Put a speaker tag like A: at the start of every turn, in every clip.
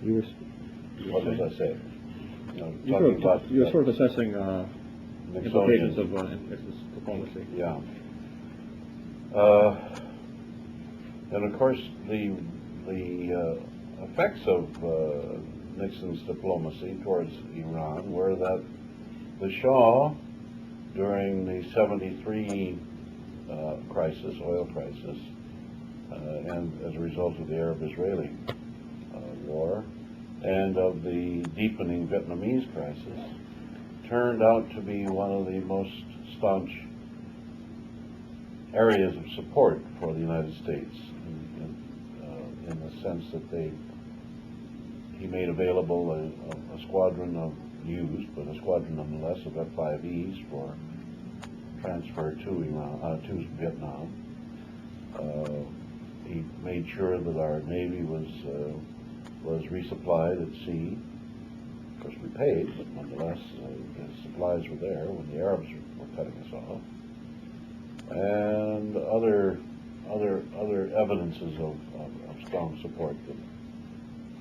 A: What was I saying?
B: You were sort of assessing implications of diplomacy.
A: Yeah. And of course, the effects of Nixon's diplomacy towards Iran were that the Shah, during the '73 crisis, oil crisis, and as a result of the Arab-Israeli war, and of the deepening Vietnamese crisis, turned out to be one of the most staunch areas of support for the United States, in the sense that he made available a squadron of used, but a squadron nonetheless, of F-5Es for transfer to Vietnam. He made sure that our Navy was resupplied at sea. Of course, we paid, but nonetheless, the supplies were there when the Arabs were cutting us off. And other evidences of strong support that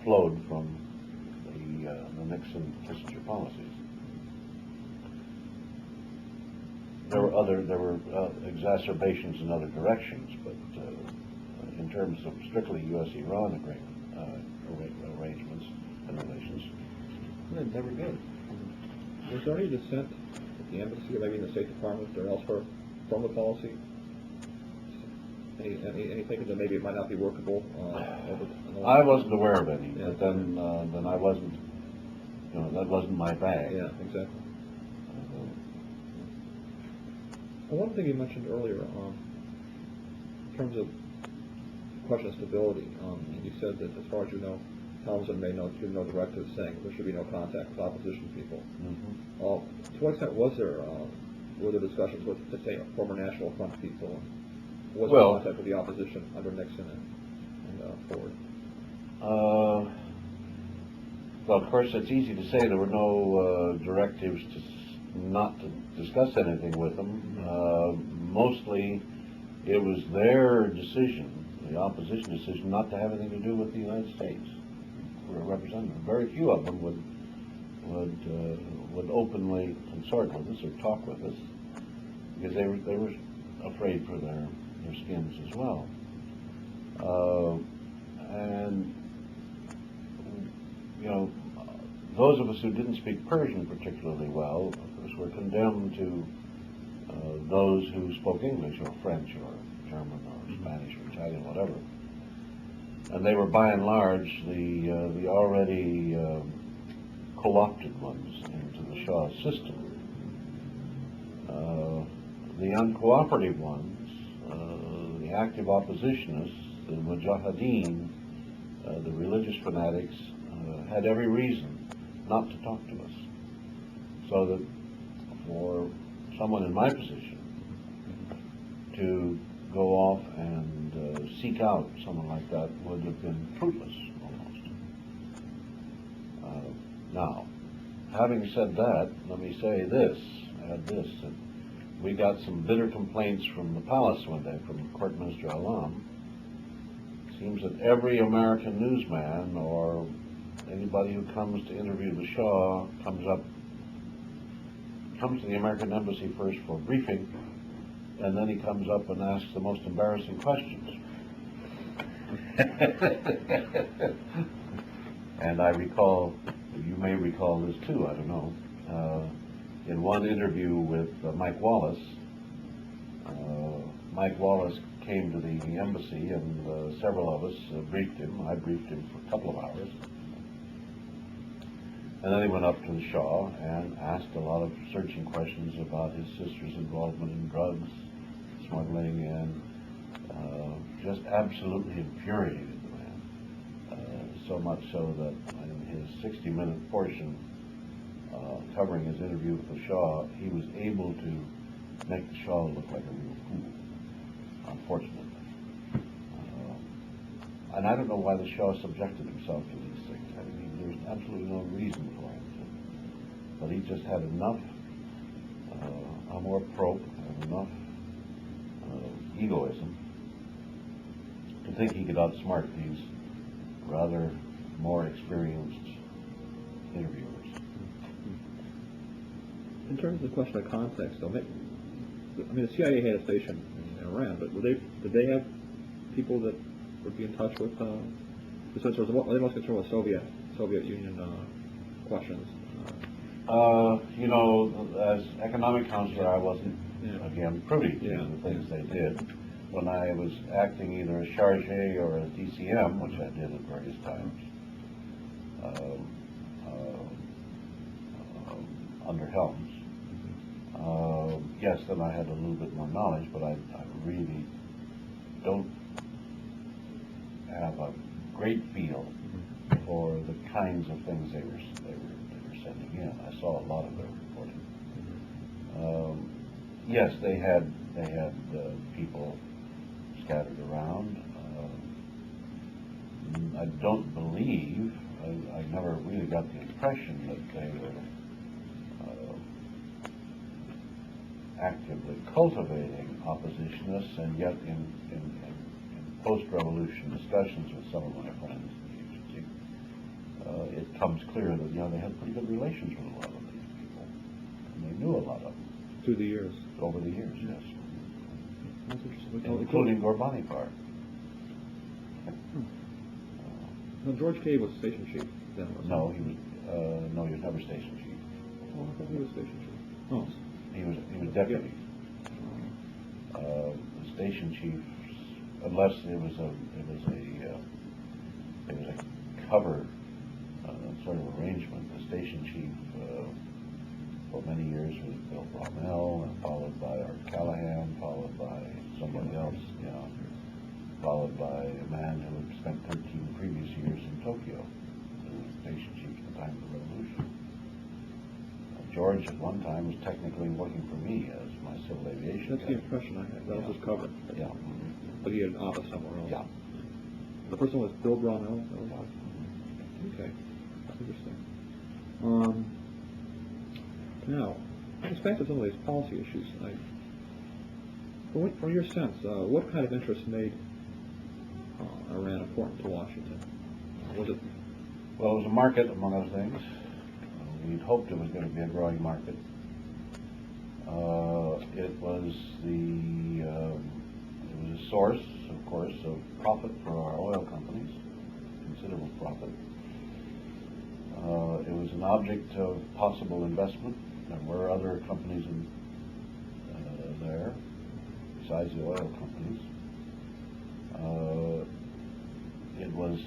A: flowed from the Nixon-Kissinger policies. There were exacerbations in other directions, but in terms of strictly U.S.-Iran arrangements and relations, they were good.
B: Was there any dissent at the embassy, or maybe in the State Department or elsewhere, from the policy? Any thinking that maybe it might not be workable?
A: I wasn't aware of any, but then I wasn't. That wasn't my bag.
B: Yeah, exactly. One thing you mentioned earlier, in terms of the question of stability, you said that as far as you know, Townsend made no directives saying there should be no contact with opposition people.
A: Mm-hmm.
B: To what extent were there discussions with, say, former National Front people? Was there contact with the opposition under Nixon and Ford?
A: Well, of course, it's easy to say there were no directives not to discuss anything with them. Mostly, it was their decision, the opposition decision, not to have anything to do with the United States for a representative. Very few of them would openly consort with us or talk with us because they were afraid for their skins as well. And those of us who didn't speak Persian particularly well, of course, were condemned to those who spoke English or French or German or Spanish or Italian, whatever. And they were by and large the already co-opted ones into the Shah system. The uncooperative ones, the active oppositionists, the mujahideen, the religious fanatics, had every reason not to talk to us. So that for someone in my position to go off and seek out someone like that would have been fruitless, almost. Now, having said that, let me say this, add this, that we got some bitter complaints from the palace one day from Court Minister Alam. It seems that every American newsman or anybody who comes to interview the Shah comes to the American embassy first for a briefing, and then he comes up and asks the most embarrassing questions. And I recall, you may recall this too, I don't know, in one interview with Mike Wallace came to the embassy and several of us briefed him. I briefed him for a couple of hours. And then he went up to the Shah and asked a lot of searching questions about his sister's involvement in drugs, smuggling, and just absolutely infuriated the man. So much so that in his 60-minute portion covering his interview with the Shah, he was able to make the Shah look like a real fool, unfortunately. And I don't know why the Shah subjected himself to these things. I mean, there's absolutely no reason for him to. But he just had enough amour propre and enough egoism to think he could outsmart these rather more experienced interviewers.
B: In terms of the question of context, though, I mean, the CIA had a station in Iran, but did they have people that would be in touch with, they must concern with Soviet Union questions?
A: You know, as economic counselor, I wasn't, again, privy to the things they did. When I was acting either as charge or as DCM, which I did at various times, under Helms, yes, then I had a little bit more knowledge, but I really don't have a great feel for the kinds of things they were sending in. I saw a lot of their reporting. Yes, they had people scattered around. I don't believe, I never really got the impression that they were actively cultivating oppositionists, and yet in post-revolution discussions with some of my friends in the agency, it comes clear that they had pretty good relations with a lot of these people, and they knew a lot of them.
B: Through the years?
A: Over the years, yes.
B: That's interesting.
A: Including Gorbani-Par.
B: No, George K. was station chief then, wasn't
A: No, he was never station chief.
B: Oh, I thought he was station chief. Oh.
A: He was deputy. The station chief, unless it was a cover sort of arrangement. The station chief for many years was Bill Brownell, and followed by Art Callahan, followed by somebody else, followed by a man who had spent 13 previous years in Tokyo, who was station chief at the time of the revolution. George at one time was technically working for me as my civil aviation
B: That's
A: guy.
B: the impression I had. That was his cover.
A: Yeah.
B: But he had an office somewhere else.
A: Yeah.
B: The first one was Bill Brownell? Okay. That's interesting. Now, let's back to some of these policy issues. From your sense, what kind of interest made Iran important to Washington? Was it?
A: Well, it was a market, among other things. We'd hoped it was going to be a growing market. It was a source, of course, of profit for our oil companies, considerable profit. It was an object of possible investment. There were other companies there, besides the oil companies. It was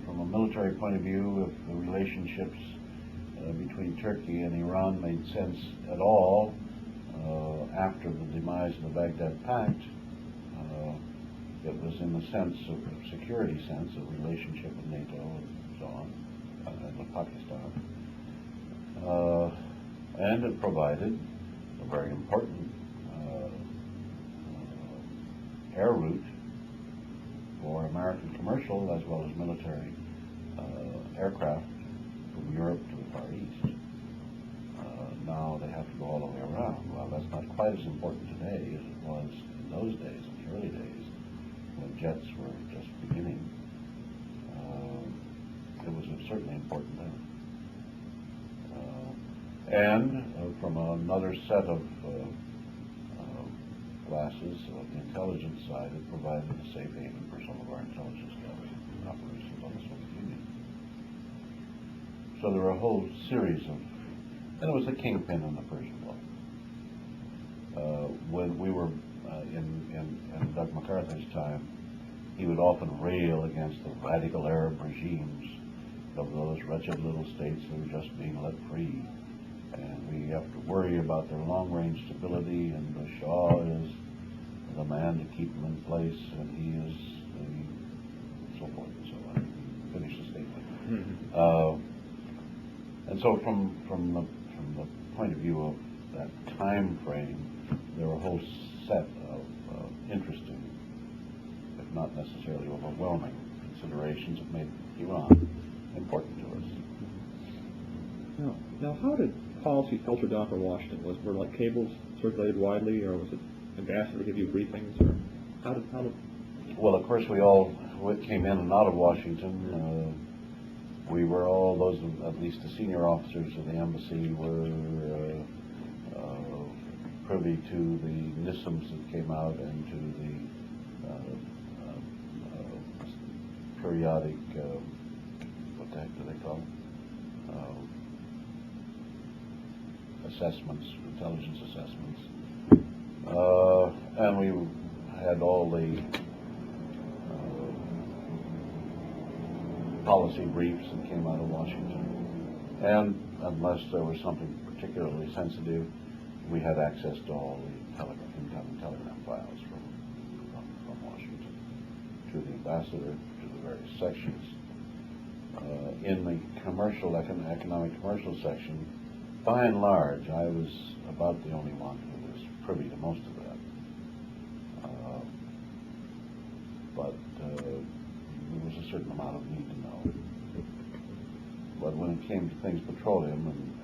A: from a military point of view, if the relationships between Turkey and Iran made sense at all after the demise of the Baghdad Pact, it was in the sense of security sense, of relationship with NATO and so on, and with Pakistan. And it provided a very important air route for American commercial as well as military aircraft from Europe to the Far East. Now they have to go all the way around. Well, that's not quite as important today as it was in those days, in the early days, when jets were just beginning. It was certainly important then. And from another set of classes of the intelligence side, it provided a safe haven for some of our intelligence gathering operations on the Soviet Union. So there were a whole series of, and it was the kingpin in the Persian Gulf. When we were in Doug MacArthur's time, he would often rail against the radical Arab regimes of those wretched little states who were just being let free. And we have to worry about their long-range stability, and the Shah is the man to keep them in place, and he is so forth and so on. Finish the statement. And so from the point of view of that time frame, there were a whole set of interesting, if not necessarily overwhelming, considerations that made Iran important to us.
B: Now, how did policy filter down from Washington? Were like cables circulated widely, or was it ambassador give you briefings, or how did?
A: Well, of course, we all what came in and out of Washington, we were all, those, at least the senior officers of the embassy were privy to the NISMs that came out and to the periodic, what the heck do they call them? Assessments, intelligence assessments. And we had all the policy briefs that came out of Washington. And unless there was something particularly sensitive, we had access to all the incoming telegram files from Washington to the ambassador, to the various sections. In the commercial, economic commercial section, by and large, I was about the only one who was privy to most of that. But there was a certain amount of need to know. But when it came to things petroleum and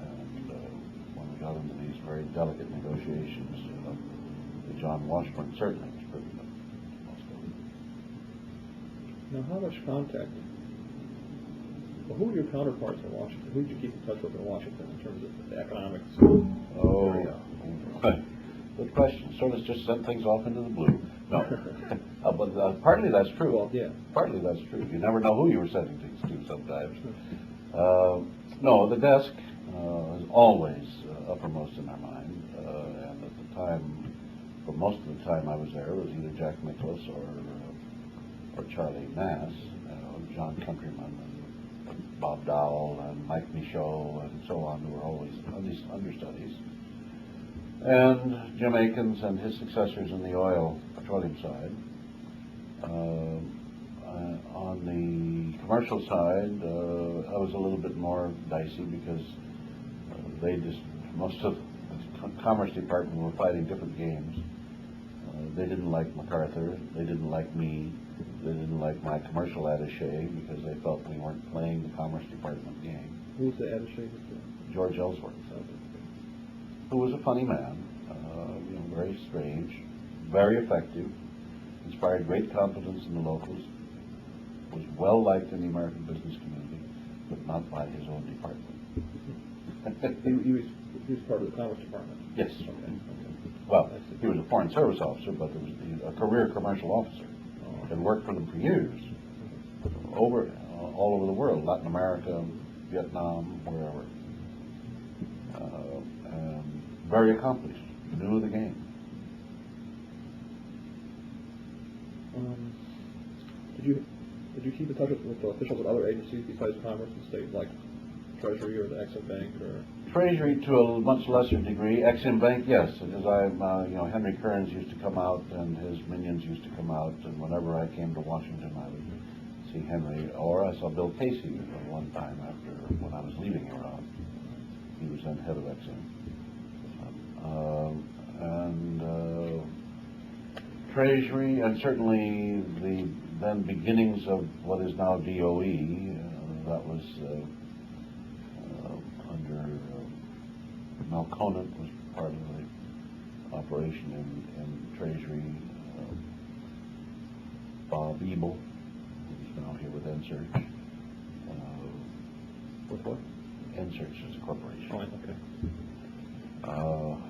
A: when we got into these very delicate negotiations, John Washburn certainly was privy to most of it.
B: Now, how much contact? Well, who were your counterparts in Washington? Who did you keep in touch with in Washington in terms of the economics?
A: Good question. Sort of just sent things off into the blue. No, but partly that's true.
B: Well, yeah.
A: Partly that's true. You never know who you were sending things to sometimes. No, the desk is always uppermost in our mind, and at the time, for most of the time I was there, it was either Jack Nicholas or Charlie Nass, John Countryman, and Bob Dowell, and Mike Michaud, and so on, who were always on these understudies. And Jim Akins and his successors in the oil petroleum side. On the commercial side, I was a little bit more dicey because most of the Commerce Department were fighting different games. They didn't like MacArthur, they didn't like me, they didn't like my commercial attaché because they felt we weren't playing the Commerce Department game.
B: Who was the attaché?
A: George Ellsworth, who was a funny man, very strange, very effective, inspired great confidence in the locals, was well liked in the American business community, but not by his own department.
B: he was part of the Commerce Department?
A: Yes.
B: Okay.
A: Well, he was a Foreign Service officer, but he was a career commercial officer. Had worked for them for years, all over the world, Latin America, Vietnam, wherever. Very accomplished, knew the game.
B: Did you keep in touch with officials at other agencies besides Commerce and State, like Treasury or the Exim Bank, or?
A: Treasury to a much lesser degree. Exim Bank, yes, because Henry Kearns used to come out, and his minions used to come out, and whenever I came to Washington, I would see Henry, or I saw Bill Casey one time when I was leaving Iran. He was then head of Exim. Treasury, and certainly the then beginnings of what is now DOE, that was under Mel Conant was part of the operation in Treasury. Bob Ebel, who's now here with NSearch.
B: With what?
A: NSearch is a corporation.
B: Oh, okay.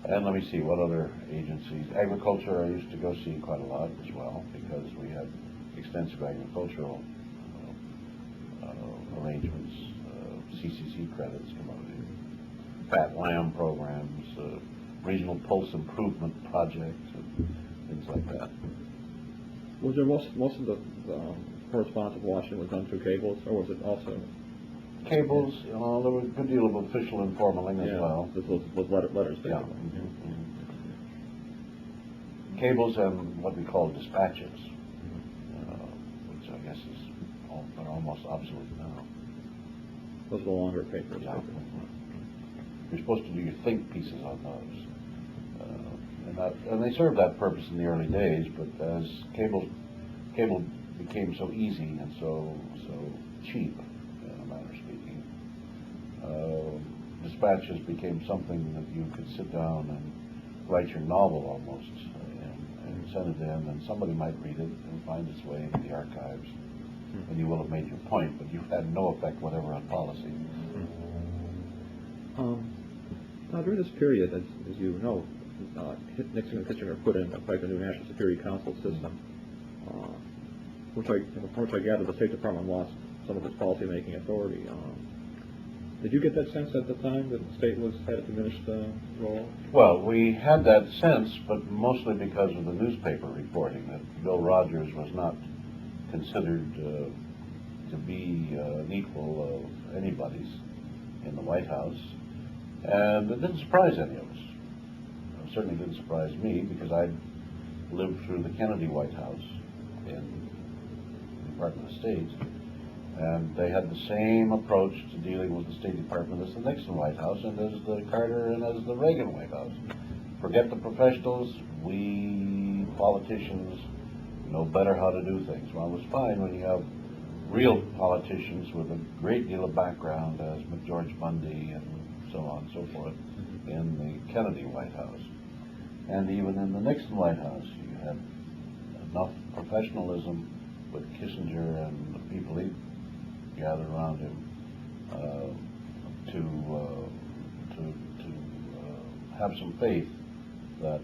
A: And let me see, what other agencies? Agriculture I used to go see quite a lot as well, because we had extensive agricultural arrangements, CCC credits, commodity, fat lamb programs, regional pulse improvement projects, and things like that.
B: Was there most of the correspondence with Washington was done through cables, or was it also?
A: Cables, there was a good deal of official informaling as well.
B: This was letters, basically.
A: Yeah. Cables and what we call dispatches, which I guess are almost obsolete now.
B: Those are the longer papers.
A: Yeah. You're supposed to do your think pieces on those, and they served that purpose in the early days. But as cable became so easy and so cheap, in a manner of speaking, dispatches became something that you could sit down and write your novel almost in send it in, and somebody might read it and find its way into the archives, and you will have made your point, but you've had no effect whatever on policy.
B: Now, during this period, as you know, Nixon and Kitchener put in effect a new National Security Council system, from which I gather the State Department lost some of its policy-making authority. Did you get that sense at the time that the state had a diminished role?
A: Well, we had that sense, but mostly because of the newspaper reporting that Bill Rogers was not considered to be an equal of anybody's in the White House, and it didn't surprise any of us. It certainly didn't surprise me because I'd lived through the Kennedy White House in the Department of State, and they had the same approach to dealing with the State Department as the Nixon White House and as the Carter and as the Reagan White House. Forget the professionals, we politicians know better how to do things. Well, it was fine when you have real politicians with a great deal of background, as McGeorge Bundy and so on and so forth, in the Kennedy White House. And even in the Nixon White House, you had enough professionalism with Kissinger and the people he gathered around him to have some faith that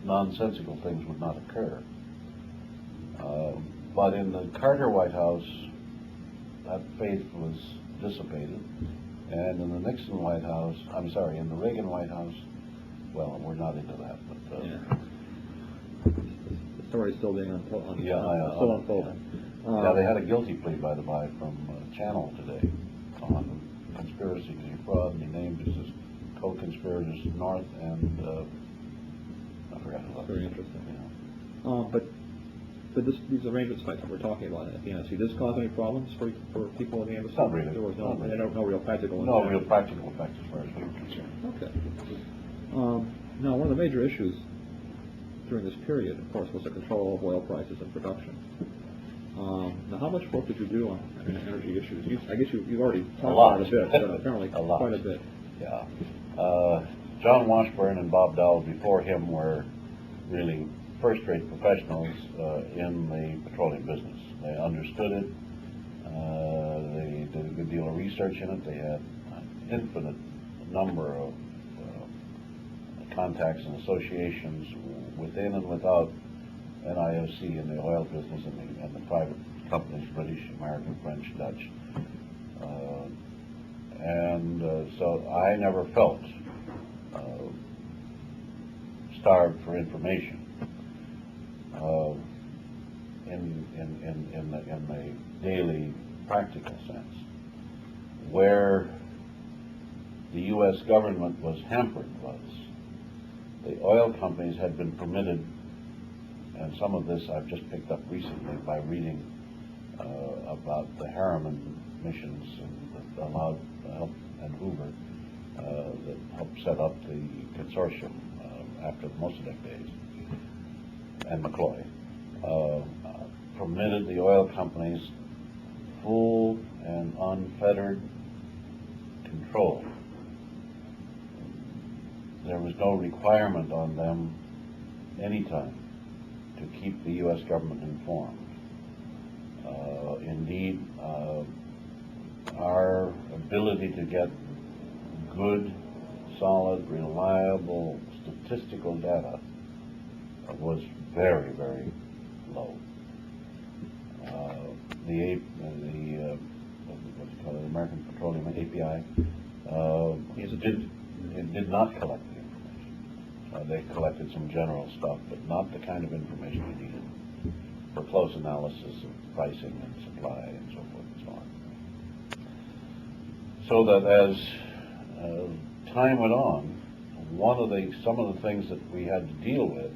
A: nonsensical things would not occur. But in the Carter White House, that faith was dissipated, and in the Nixon White House, in the Reagan White House, well, we're not into that, but
B: the story's still being unfolded.
A: Yeah, they had a guilty plea, by the by, from Channel today on conspiracy to defraud, and he named us as co-conspirators North and I forgot who.
B: Very interesting. Yeah. But these arrangements that we're talking about at the embassy, does this cause any problems for people in the embassy?
A: Not really.
B: There was no real practical
A: No
B: impact.
A: real practical effect as far as we were concerned.
B: Okay. Now, one of the major issues during this period, of course, was the control of oil prices and production. Now, how much work did you do on energy issues? I guess you already talked about it a bit, but apparently quite a bit.
A: Yeah. John Washburn and Bob Dowell before him were really first-rate professionals in the petroleum business. They understood it. They did a good deal of research in it. They had an infinite number of contacts and associations within and without NIOC in the oil business and the private companies, British, American, French, Dutch. So I never felt starved for information in the daily practical sense. Where the U.S. government was hampered was the oil companies had been permitted, and some of this I've just picked up recently by reading about the Harriman missions that allowed help, and Hoover that helped set up the consortium after the Mossadegh days, and McCloy, permitted the oil companies full and unfettered control. There was no requirement on them anytime to keep the U.S. government informed. Indeed, our ability to get good, solid, reliable statistical data was very, very low. The American Petroleum API did not collect the information. They collected some general stuff, but not the kind of information we needed for close analysis of pricing and supply and so forth and so on. So that as time went on, some of the things that we had to deal with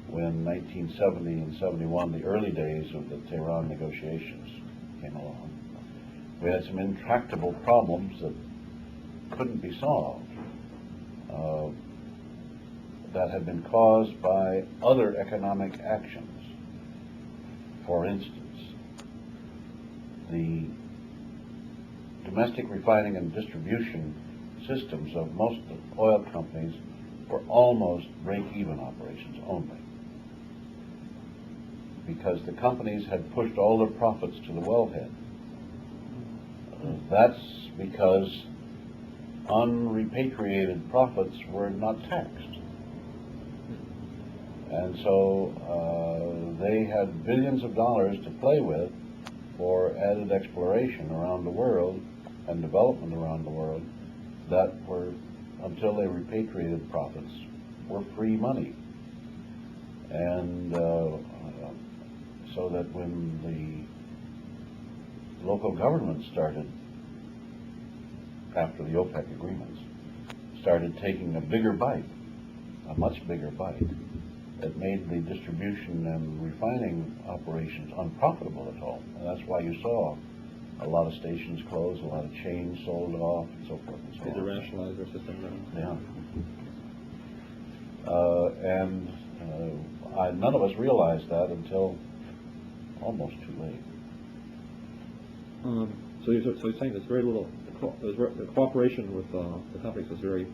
A: when 1970 and 71, the early days of the Tehran negotiations came along, we had some intractable problems that couldn't be solved, that had been caused by other economic actions. For instance, the domestic refining and distribution systems of most of the oil companies were almost break-even operations only, because the companies had pushed all their profits to the wellhead. That's because unrepatriated profits were not taxed. And so they had billions of dollars to play with for added exploration around the world and development around the world that were, until they repatriated profits, were free money. And so that when the local government started, after the OPEC agreements, started taking a bigger bite, a much bigger bite, it made the distribution and refining operations unprofitable at all. And that's why you saw a lot of stations close, a lot of chains sold off, and so forth and so on.
B: They rationalized their system then.
A: Yeah. None of us realized that until almost too late.
B: So you're saying there's very little, the cooperation with the companies was very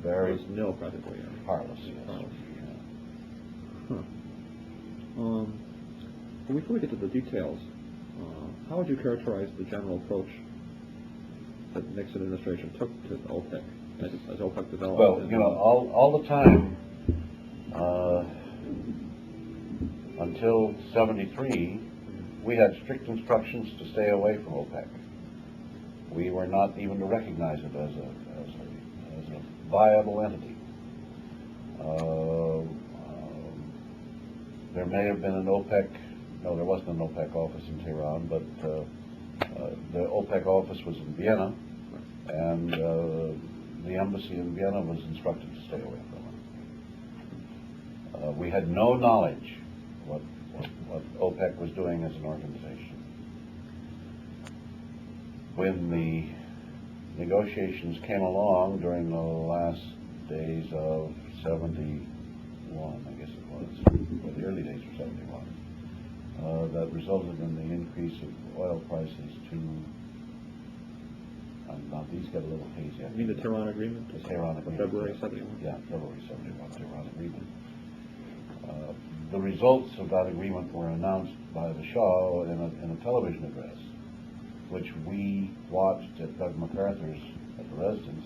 B: was nil practically.
A: Parlous, yes.
B: Parlous. Well, before we get to the details, how would you characterize the general approach that the Nixon administration took to OPEC as OPEC developed?
A: Well, you know, all the time until '73, we had strict instructions to stay away from OPEC. We were not even to recognize it as a viable entity. There may have been an OPEC, no, there wasn't an OPEC office in Tehran, but the OPEC office was in Vienna, and the embassy in Vienna was instructed to stay away from it. We had no knowledge what OPEC was doing as an organization. When the negotiations came along during the last days of 71, I guess it was, or the early days of 71, that resulted in the increase of oil prices to, now these get a little hazy.
B: You mean the Tehran Agreement?
A: The Tehran Agreement.
B: February 71?
A: Yeah, February 71, Tehran Agreement. The results of that agreement were announced by the Shah in a television address, which we watched at Doug MacArthur's at the residence,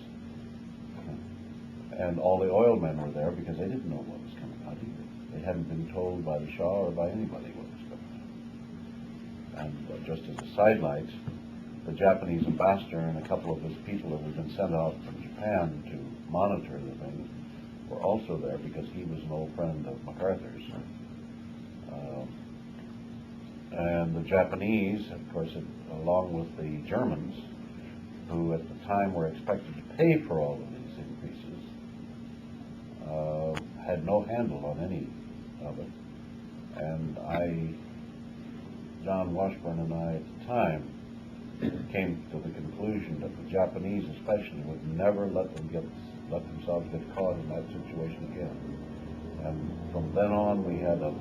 A: and all the oil men were there because they didn't know what was coming out either. They hadn't been told by the Shah or by anybody what was coming out. And just as a sidelight, the Japanese ambassador and a couple of his people that had been sent out from Japan to monitor the thing were also there because he was an old friend of MacArthur's. And the Japanese, of course, along with the Germans, who at the time were expected to pay for all of these increases, had no handle on any of it. And John Washburn and I at the time came to the conclusion that the Japanese especially would never let themselves get caught in that situation again. And from then on we had a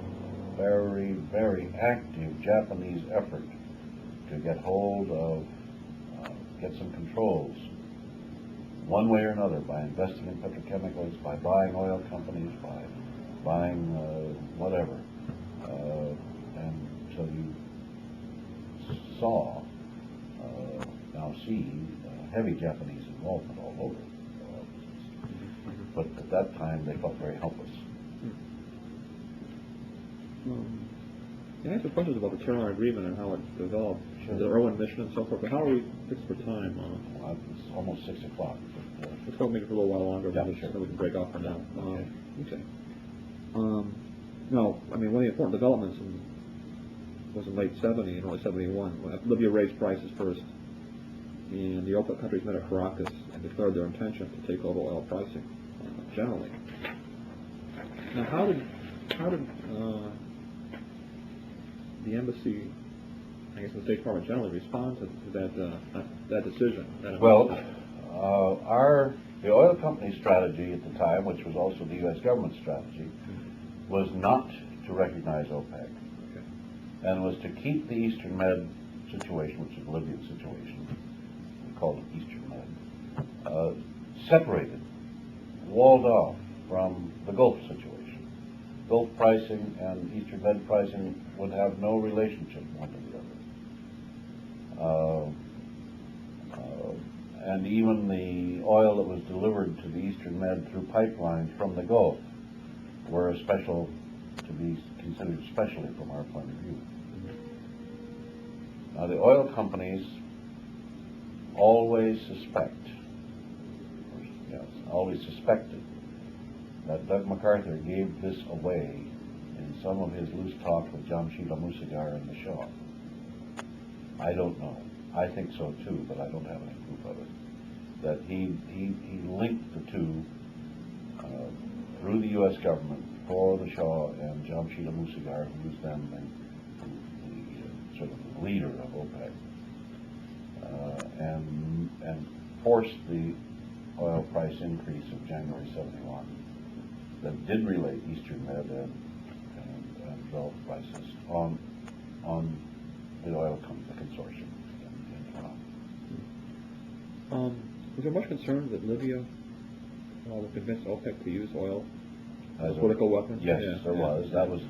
A: very, very active Japanese effort to get hold of, get some controls, one way or another, by investing in petrochemicals, by buying oil companies, by buying whatever. And so you saw, now see, heavy Japanese involvement all over the oil business. But at that time they felt very helpless.
B: I asked some questions about the Tehran Agreement and how it developed, the Irwin mission and so forth, but how are we fixed for time?
A: It's almost 6 o'clock.
B: Let's go maybe for a little while longer,
A: yeah,
B: so we can break off for now.
A: Okay.
B: No, I mean, one of the important developments was in late 70 and early 71, when Libya raised prices first, and the OPEC countries met at Caracas and declared their intention to take over oil pricing generally. Now, how did the embassy, I guess the State Department generally, respond to that decision?
A: Well, the oil company strategy at the time, which was also the U.S. government strategy, was not to recognize OPEC, and was to keep the Eastern Med situation, which is the Libyan situation, we called it Eastern Med, separated, walled off from the Gulf situation. Gulf pricing and Eastern Med pricing would have no relationship one to the other. And even the oil that was delivered to the Eastern Med through pipelines from the Gulf were a special, to be considered specially from our point of view. Now the oil companies always suspected that Doug MacArthur gave this away in some of his loose talk with Jamshid Musagar and the Shah. I don't know. I think so too, but I don't have any proof of it. That he linked the two through the U.S. government for the Shah and Jamshid Musagar, who was then the sort of the leader of OPEC, and forced the oil price increase of January 71 that did relate Eastern Med and Gulf prices on the oil the consortium in Iran.
B: Was there much concern that Libya would convince OPEC to use oil as a political weapon?
A: Yes, there was. That was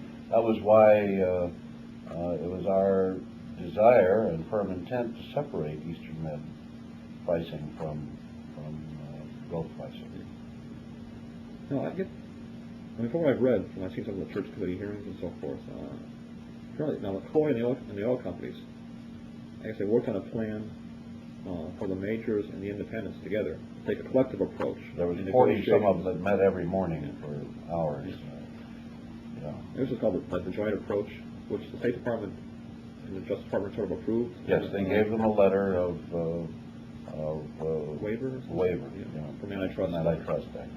A: why it was our desire and firm intent to separate Eastern Med pricing from Gulf pricing.
B: No, from what I've read, from I've seen some of the Church Committee hearings and so forth, apparently now the COI and the oil companies, I guess they worked on a plan for the majors and the independents together to take a collective approach.
A: There was 40 some of them that met every morning for hours.
B: This was called the joint approach, which the State Department and the Justice Department sort of approved.
A: Yes, they gave them a letter of
B: waiver. From antitrust.
A: Antitrust Act.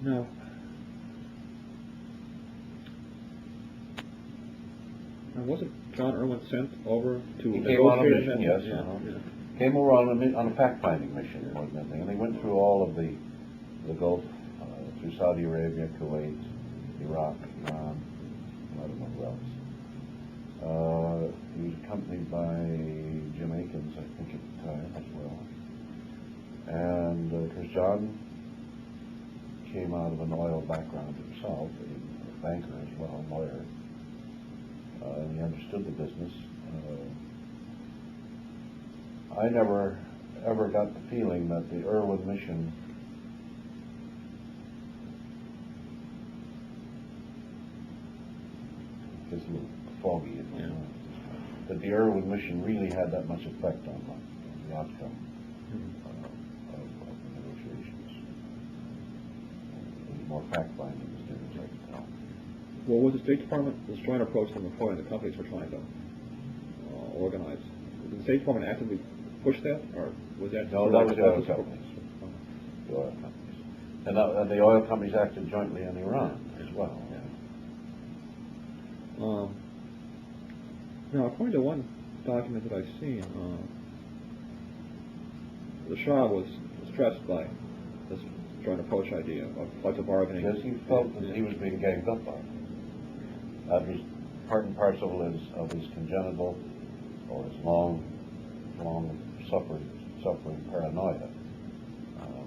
B: Now, wasn't John Irwin sent over to
A: He came on a mission, yes. Came over on a fact-finding mission, more than anything. And they went through all of the Gulf, through Saudi Arabia, Kuwait, Iraq, Iran, I don't know who else. He was accompanied by Jamaicans, I think, at the time as well. And because John came out of an oil background himself, a banker as well, a lawyer, and he understood the business. I never ever got the feeling that the Irwin mission gets a little foggy, that the Irwin mission really had that much effect on the outcome of the negotiations. It was more fact-finding as near as I could tell.
B: Well, was the State Department was trying to approach them before, and the companies were trying to organize? Did the State Department actively push that, or was that?
A: No, that was the oil companies. The oil companies, and the oil companies acted jointly in Iran as well.
B: Now, according to one document that I've seen, the Shah was stressed by this joint approach idea of collective bargaining.
A: Because he felt that he was being ganged up on. That was part and parcel of his congenital or his long suffering paranoia,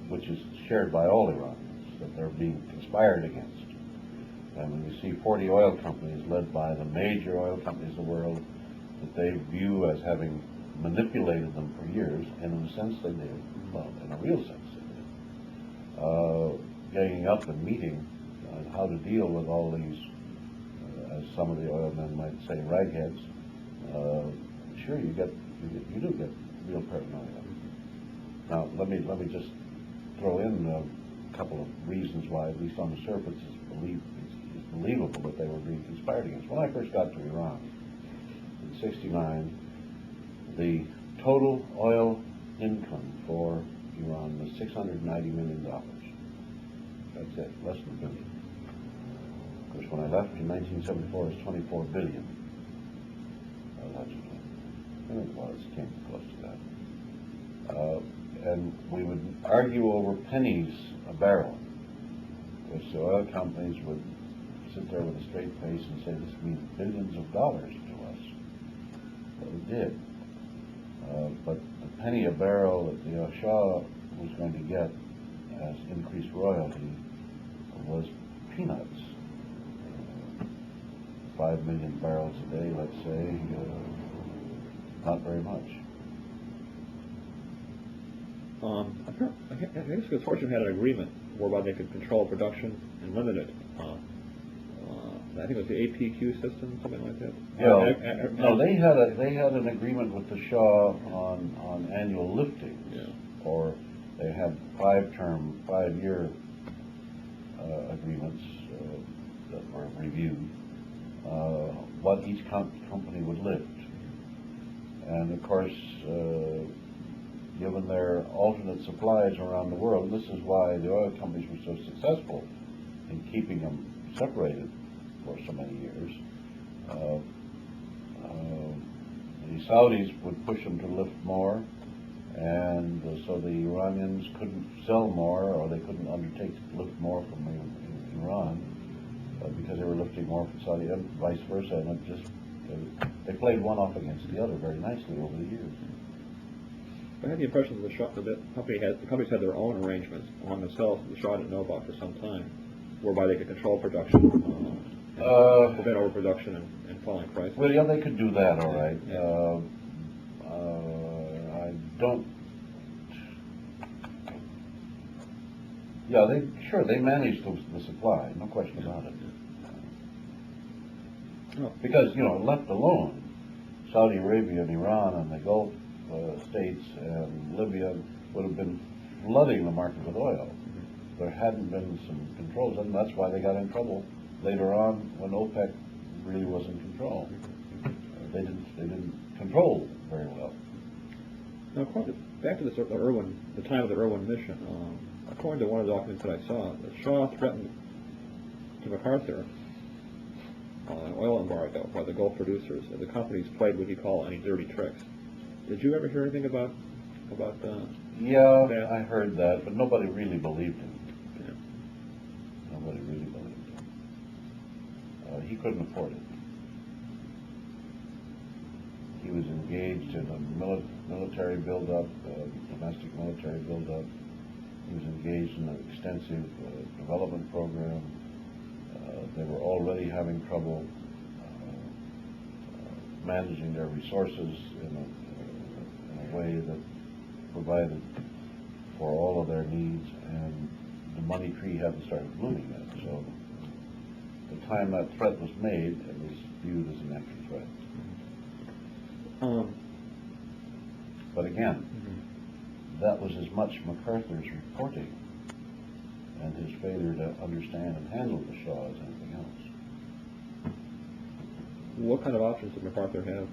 A: which is shared by all Iranians, that they're being conspired against. And when you see 40 oil companies led by the major oil companies of the world that they view as having manipulated them for years, and in a sense they did, well, in a real sense they did, ganging up and meeting how to deal with all these, as some of the oil men might say, ragheads, sure you do get real paranoia. Now let me just throw in a couple of reasons why, at least on the surface, it's believable that they were being conspired against. When I first got to Iran in '69, the total oil income for Iran was $690 million. That's it, less than a billion. Of course, when I left in 1974, it was $24 billion, allegedly. I think it was, came close to that. And we would argue over pennies a barrel, which the oil companies would sit there with a straight face and say, this means billions of dollars to us. Well, it did. But the penny a barrel that the Shah was going to get as increased royalty was peanuts. 5 million barrels a day, let's say, not very much.
B: I guess the Fortune had an agreement whereby they could control production and limit it. I think it was the APQ system, something like that.
A: Yeah, no, they had an agreement with the Shah on annual liftings, or they had 5-year agreements that were reviewed. What each company would lift, and of course, given their alternate supplies around the world, this is why the oil companies were so successful in keeping them separated for so many years. The Saudis would push them to lift more, and so the Iranians couldn't sell more, or they couldn't undertake to lift more from Iran because they were lifting more from Saudi, and vice versa, and it just they played one off against the other very nicely over the years.
B: I had the impression that the companies had their own arrangements among themselves that the Shah didn't know about for some time, whereby they could control production, prevent overproduction and falling prices.
A: Well, yeah, they could do that, all right. I don't. Yeah, they managed the supply, no question about it. Because, left alone, Saudi Arabia and Iran and the Gulf states and Libya would have been flooding the market with oil. There hadn't been some controls, and that's why they got in trouble later on when OPEC really was in control. They didn't control very well.
B: Now, back to the time of the Irwin mission, according to one of the documents that I saw, the Shah threatened to MacArthur an oil embargo by the Gulf producers, and the companies played what he called any dirty tricks. Did you ever hear anything about
A: Yeah,
B: that?
A: I heard that, but nobody really believed him. Nobody really believed him. He couldn't afford it. He was engaged in a military build-up, domestic military build-up. He was engaged in an extensive development program. They were already having trouble managing their resources in a way that provided for all of their needs, and the money tree hadn't started blooming yet. So the time that threat was made, it was viewed as an empty threat. But again, that was as much MacArthur's reporting and his failure to understand and handle the Shah as anything else.
B: What kind of options did MacArthur have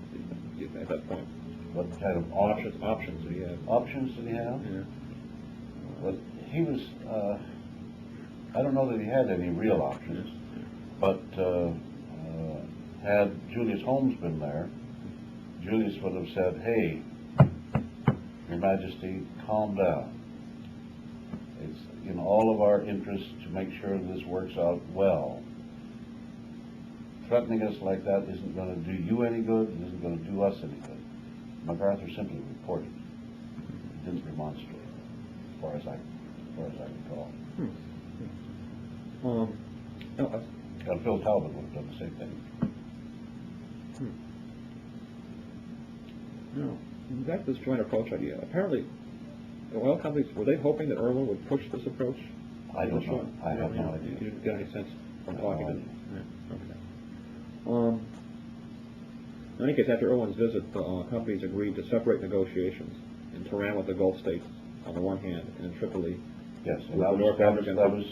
B: at that point?
A: What kind of
B: options did he have?
A: Options did he have?
B: Yeah.
A: Well, he was, I don't know that he had any real options, but had Julius Holmes been there, Julius would have said, "Hey, Your Majesty, calm down. It's in all of our interests to make sure this works out well. Threatening us like that isn't going to do you any good, it isn't going to do us any good." MacArthur simply reported. He didn't remonstrate, as far as I recall. And Phil Talbot would have done the same thing.
B: No. Back to this joint approach idea. Apparently, the oil companies, were they hoping that Irwin would push this approach?
A: I don't know. I have no idea.
B: You didn't get any sense from talking to them? Yeah. Okay. In any case, after Irwin's visit, the companies agreed to separate negotiations in Tehran with the Gulf states on the one hand, and in Tripoli.
A: Yes, and that was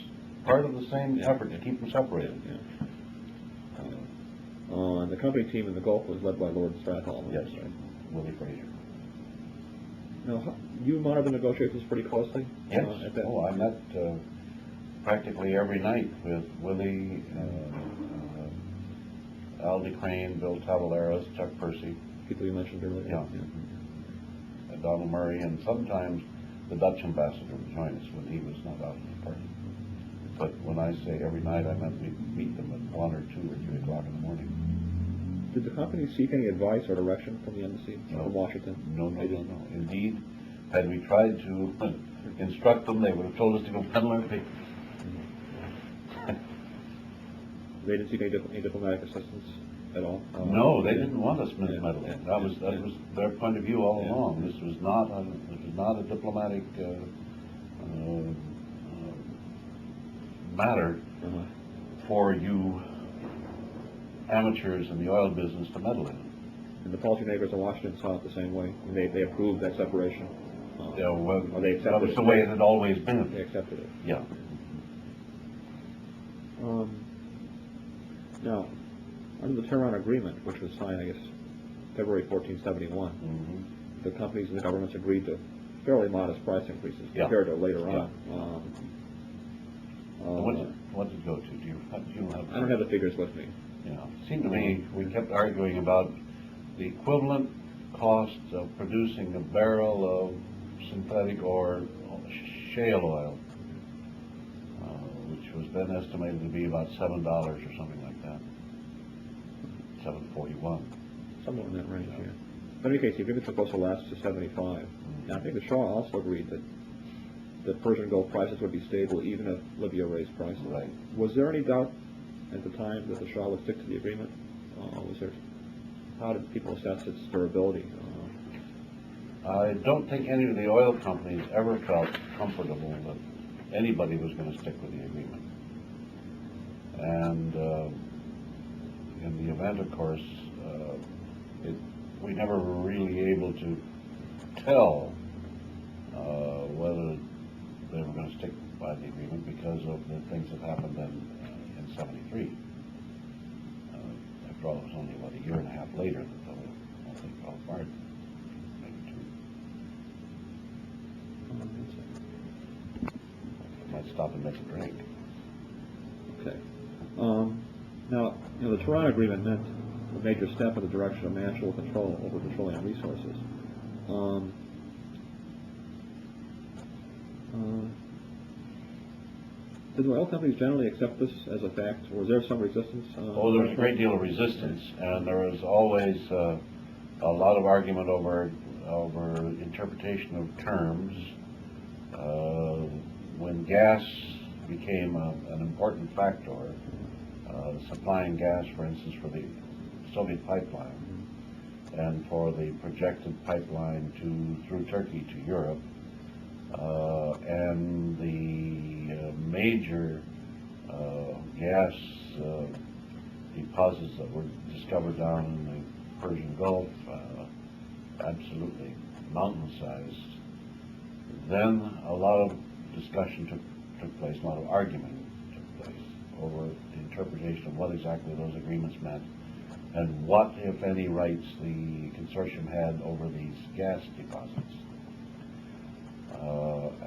A: part of the same effort to keep them separated.
B: Yeah. And the company team in the Gulf was led by Lord Stratholme.
A: Yes, Willie Fraser.
B: Now, you monitor the negotiations pretty closely?
A: Yes. I met practically every night with Willie, Al DeCrane, Bill Tavaleras, Chuck Percy.
B: People you mentioned earlier.
A: Yeah. Donald Murray, and sometimes the Dutch ambassador would join us when he was not out at the party. But when I say every night, I meant we'd meet them at 1 or 2 or 3 o'clock in the morning.
B: Did the company seek any advice or direction from the embassy,
A: No.
B: from Washington?
A: No. Indeed, had we tried to, instruct them. They would have told us to go peddling.
B: They didn't seek any diplomatic assistance at all?
A: No, they didn't want us meddling.
B: Yeah.
A: That was their point of view all along. This was not a diplomatic matter for you amateurs in the oil business to meddle in.
B: And the policymakers in Washington saw it the same way. And they approved that separation.
A: Yeah, well,
B: or they accepted
A: that was the way it had always been.
B: They accepted it.
A: Yeah.
B: Now, under the Tehran Agreement, which was signed, I guess, February 1471, the companies and the governments agreed to fairly modest price increases compared to later on.
A: What did it go to? Do you have?
B: I don't have the figures with me.
A: Yeah. It seemed to me we kept arguing about the equivalent cost of producing a barrel of synthetic or shale oil, which was then estimated to be about $7 or something like that. $7.41.
B: Somewhere in that range, yeah. But in any case, the agreement was supposed to last to 75. Now, I think the Shah also agreed that Persian Gulf prices would be stable even if Libya raised prices.
A: Right.
B: Was there any doubt at the time that the Shah would stick to the agreement? How did people assess its durability?
A: I don't think any of the oil companies ever felt comfortable that anybody was going to stick with the agreement. And in the event, of course, we never were really able to tell whether they were going to stick by the agreement because of the things that happened in 73. After all, it was only about a year and a half later that the whole thing fell apart. Maybe two. I might stop and make a drink.
B: Okay. Now, the Tehran Agreement meant a major step in the direction of national control over petroleum resources. Did the oil companies generally accept this as a fact, or was there some resistance?
A: There was a great deal of resistance, and there was always a lot of argument over interpretation of terms. When gas became an important factor, supplying gas, for instance, for the Soviet pipeline and for the projected pipeline through Turkey to Europe, and the major gas deposits that were discovered down in the Persian Gulf, absolutely mountain-sized, then a lot of discussion took place, a lot of argument took place over the interpretation of what exactly those agreements meant and what, if any, rights the consortium had over these gas deposits.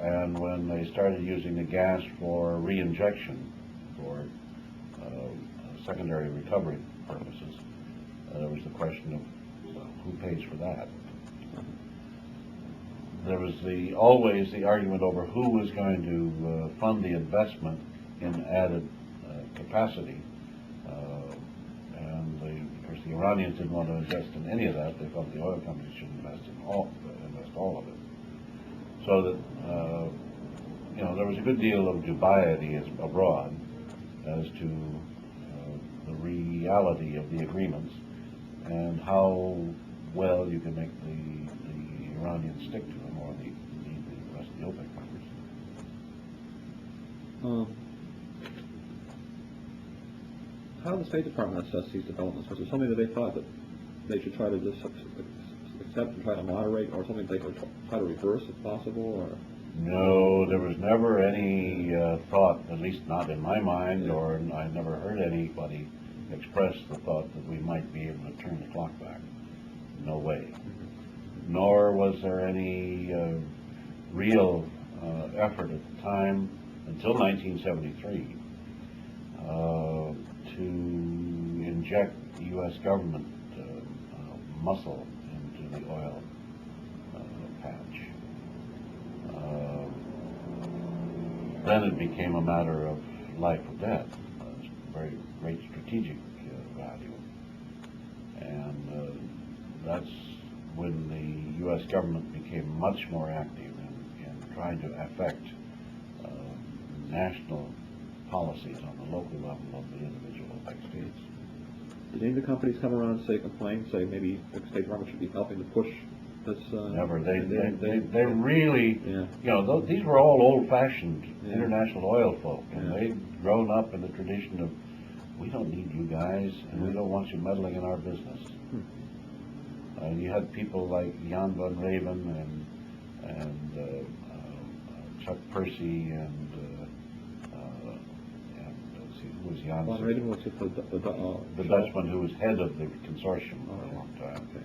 A: And when they started using the gas for re-injection for secondary recovery purposes, there was the question of who pays for that. There was always the argument over who was going to fund the investment in added capacity. And of course, the Iranians didn't want to invest in any of that. They felt the oil companies should invest all of it. So that there was a good deal of dubiety abroad as to the reality of the agreements and how well you can make the Iranians stick to them, or the rest of the OPEC members.
B: How did the State Department assess these developments? Was it something that they thought that they should try to just accept and try to moderate, or something they could try to reverse if possible? Or?
A: No, there was never any thought, at least not in my mind, or I never heard anybody express the thought that we might be able to turn the clock back. No way. Nor was there any real effort at the time, until 1973, to inject the U.S. government muscle into the oil patch. Then it became a matter of life or death, very great strategic value. And that's when the U.S. government became much more active in trying to affect national policies on the local level of the individual OPEC states.
B: Did any of the companies come around and say, complain, say maybe the State Department should be helping to push this?
A: Never. They really,
B: yeah.
A: you know, these were all old-fashioned
B: Yeah.
A: international oil folk, and
B: Yeah.
A: they'd grown up in the tradition of, we don't need you guys, and we
B: Yeah.
A: don't want you meddling in our business. And you had people like Jan van Raven and Chuck Percy and let's see, who was Jan?
B: Van Raven was just the
A: Dutchman who was head of the consortium for a long time.
B: Okay.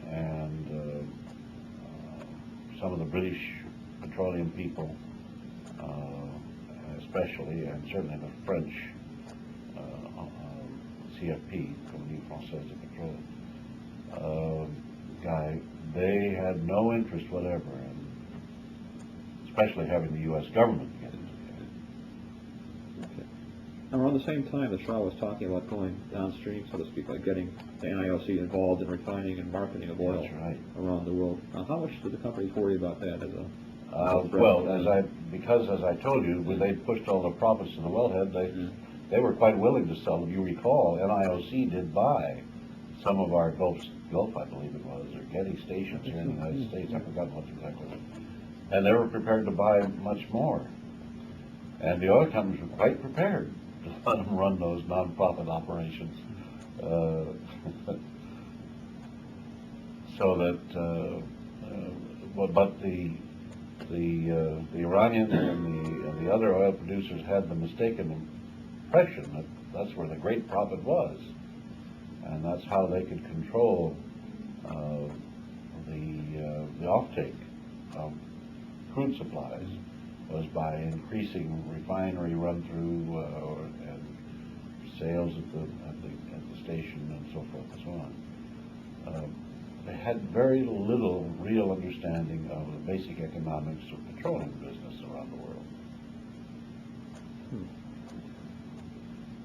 A: And some of the British petroleum people, especially, and certainly the French CFP, Compagnie Française de Pétrole, guy, they had no interest whatever in, especially having the U.S. government get into it.
B: Okay. Now, around the same time, the Shah was talking about going downstream, so to speak, like getting the NIOC involved in refining and marketing of oil
A: That's right.
B: around the world. Now, how much did the companies worry about that as a
A: because as I told you, when they pushed all the profits to the wellhead, they were quite willing to sell. If you recall, NIOC did buy some of our Gulf, I believe it was, or Getty stations here in the United States. I forgot what exactly. And they were prepared to buy much more. And the oil companies were quite prepared to let them run those non-profit operations. So that, but the Iranians and the other oil producers had the mistaken impression that that's where the great profit was, and that's how they could control the offtake of crude supplies, was by increasing refinery run-through and sales at the station and so forth and so on. They had very little real understanding of the basic economics of petroleum business around the world.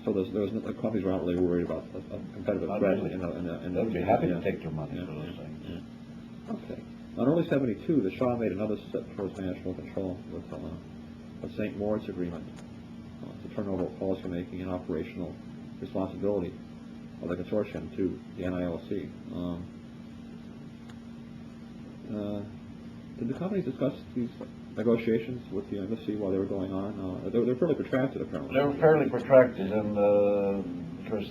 B: So the companies were not really worried about a competitive
A: Not
B: threat.
A: really.
B: In
A: They'd be happy to
B: yeah.
A: take their money
B: Yeah,
A: for those
B: yeah,
A: things.
B: yeah. Okay. In early '72, the Shah made another step towards national control with a St. Moritz agreement to turn over policymaking and operational responsibility of the consortium to the NIOC. Did the companies discuss these negotiations with the embassy while they were going on? They were fairly protracted, apparently.
A: They were fairly protracted, and of course,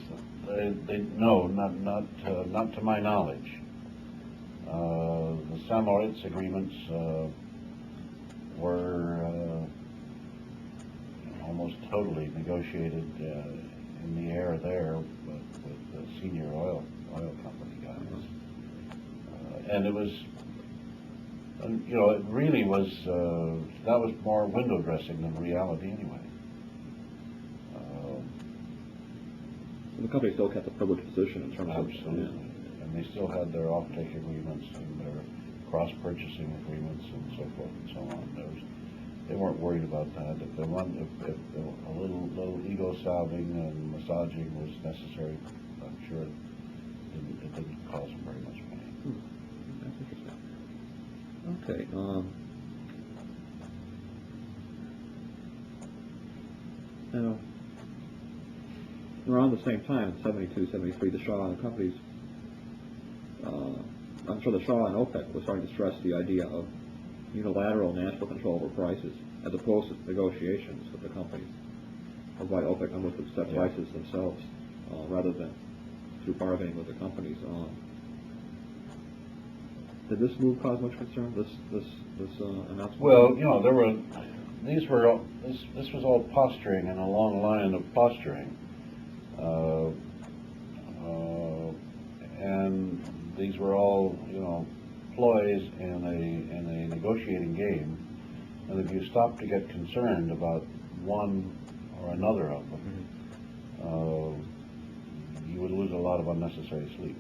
A: no, not to my knowledge. The St. Moritz agreements were almost totally negotiated in the air there with the senior oil company guys, and it was. You know, it really was, that was more window dressing than reality anyway.
B: The company still kept a privileged position in terms
A: absolutely.
B: of...
A: And they still had their off-take agreements and their cross-purchasing agreements and so forth and so on. They weren't worried about that. If a little ego salving and massaging was necessary, I'm sure it didn't cause them very much pain.
B: That's interesting. Okay. Now, around the same time, in 72, 73, the Shah and the companies, I'm sure the Shah and OPEC were starting to stress the idea of unilateral national control over prices, as opposed to negotiations with the companies, whereby OPEC members would set prices themselves, rather than through bargaining with the companies. Did this move cause much concern? This announcement?
A: Well, you know, this was all posturing and a long line of posturing, and these were all, you know, ploys in a negotiating game. And if you stop to get concerned about one or another of them, you would lose a lot of unnecessary sleep.